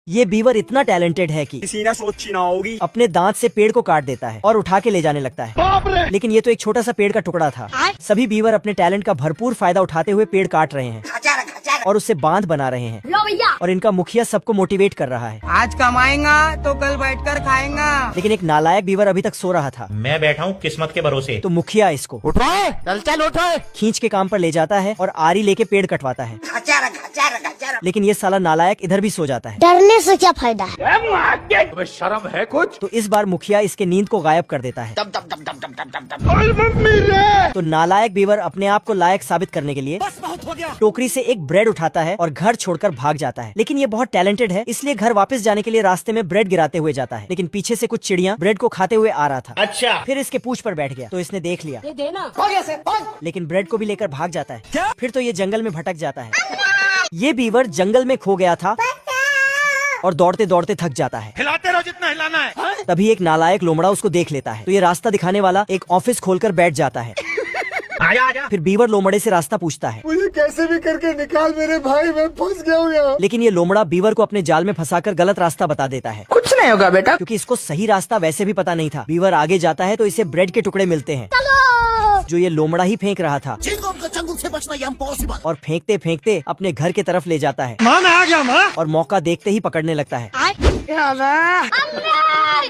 ये बीवर इतना टैलेंटेड है कि किसी ने सोची ना होगी। अपने दांत से पेड़ को काट देता है और उठा के ले जाने लगता है। लेकिन ये तो एक छोटा सा पेड़ का टुकड़ा था। सभी बीवर अपने टैलेंट का भरपूर फायदा उठाते हुए पेड़ काट रहे हैं और उससे बांध बना रहे हैं। और इनका मुखिया सबको मोटिवेट कर रहा है। आज कमाएगा तो कल बैठकर खाएगा। लेकिन एक नालायक बीवर अभी तक सो रहा था। मैं बैठा हूँ किस्मत के भरोसे। तो मुखिया इसको चल उठ। खींच के काम पर ले जाता है और आरी लेके पेड़ कटवाता है। लेकिन ये साला नालायक इधर भी सो जाता है। डरने से क्या फायदा है? शर्म है कुछ। तो इस बार मुखिया इसके नींद को गायब कर देता है। तो नालायक बीवर अपने आप को लायक साबित करने के लिए टोकरी से एक ब्रेड उठाता है और घर छोड़कर भाग जाता है। लेकिन ये बहुत टैलेंटेड है, इसलिए घर वापस जाने के लिए रास्ते में ब्रेड गिराते हुए जाता है। लेकिन पीछे से कुछ चिड़िया ब्रेड को खाते हुए आ रहा था। अच्छा। फिर इसके पूंछ पर बैठ गया तो इसने देख लिया। लेकिन ब्रेड को भी लेकर भाग जाता है। फिर तो ये जंगल में भटक जाता है। ये बीवर जंगल में खो गया था और दौड़ते दौड़ते थक जाता है। हिलाते रहो जितना हिलाना है। तभी एक नालायक लोमड़ा उसको देख लेता है। तो ये रास्ता दिखाने वाला एक ऑफिस खोलकर बैठ जाता है। आजा। फिर बीवर लोमड़े से रास्ता पूछता है। मुझे कैसे भी करके निकाल मेरे भाई, मैं फंस गया हूँ यहाँ। लेकिन ये लोमड़ा बीवर को अपने जाल में फंसाकर गलत रास्ता बता देता है। कुछ नहीं होगा बेटा। क्योंकि इसको सही रास्ता वैसे भी पता नहीं था। बीवर आगे जाता है तो इसे ब्रेड के टुकड़े मिलते हैं जो ये लोमड़ा ही फेंक रहा था। और फेंकते फेंकते अपने घर की तरफ ले जाता है। माँ मैं आ गया माँ। और मौका देखते ही पकड़ने लगता है।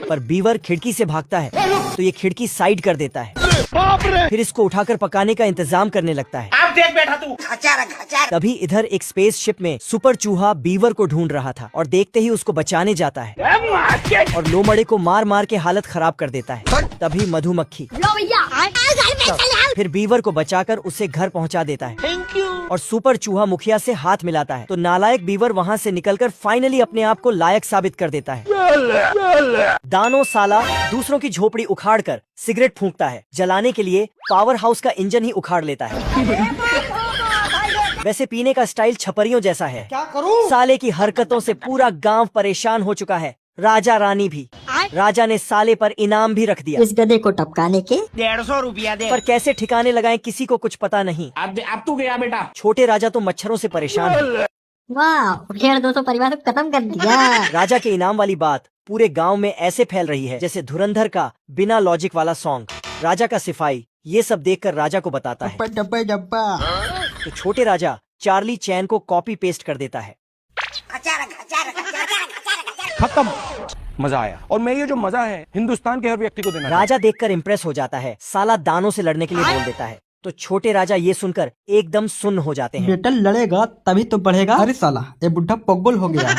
पर बीवर खिड़की से भागता है तो ये खिड़की साइड कर देता है। फिर इसको उठाकर पकाने का इंतजाम करने लगता है। अब देख बैठा तू। तभी इधर एक स्पेस शिप में सुपर चूहा बीवर को ढूंढ रहा था और देखते ही उसको बचाने जाता है और लोमड़े को मार मार के हालत खराब कर देता है। तभी मधुमक्खी फिर बीवर को बचाकर उसे घर पहुंचा देता है। Thank you. और सुपर चूहा मुखिया से हाथ मिलाता है। तो नालायक बीवर वहाँ से निकलकर फाइनली अपने आप को लायक साबित कर देता है। दानो साला दूसरों की झोपड़ी उखाड़कर सिगरेट फूंकता है। जलाने के लिए पावर हाउस का इंजन ही उखाड़ लेता है। वैसे पीने का स्टाइल छपरियों जैसा है। क्या करूं? साले की हरकतों से पूरा गांव परेशान हो चुका है। राजा रानी भी। राजा ने साले पर इनाम भी रख दिया। इस गधे को टपकाने के 150 रुपया दे। पर कैसे ठिकाने लगाएं किसी को कुछ पता नहीं। अब तू गया बेटा। छोटे राजा तो मच्छरों से परेशान है। वाह, 200 परिवार को खत्म कर दिया। राजा के इनाम वाली बात पूरे गांव में ऐसे फैल रही है जैसे धुरंधर का बिना लॉजिक वाला सॉन्ग। राजा का सिपाही ये सब देखकर राजा को बताता है। डब्बा। तो छोटे राजा चार्ली चैन को कॉपी पेस्ट कर देता है। खत्म। मजा आया और मैं ये जो मजा है हिंदुस्तान के हर व्यक्ति को देना। राजा देखकर इम्प्रेस हो जाता है। साला दानों से लड़ने के लिए बोल देता है। तो छोटे राजा ये सुनकर एकदम सुन्न हो जाते हैं। बेटा लड़ेगा तभी तो बढ़ेगा। अरे साला ये बुढ़ा पगबल हो गया।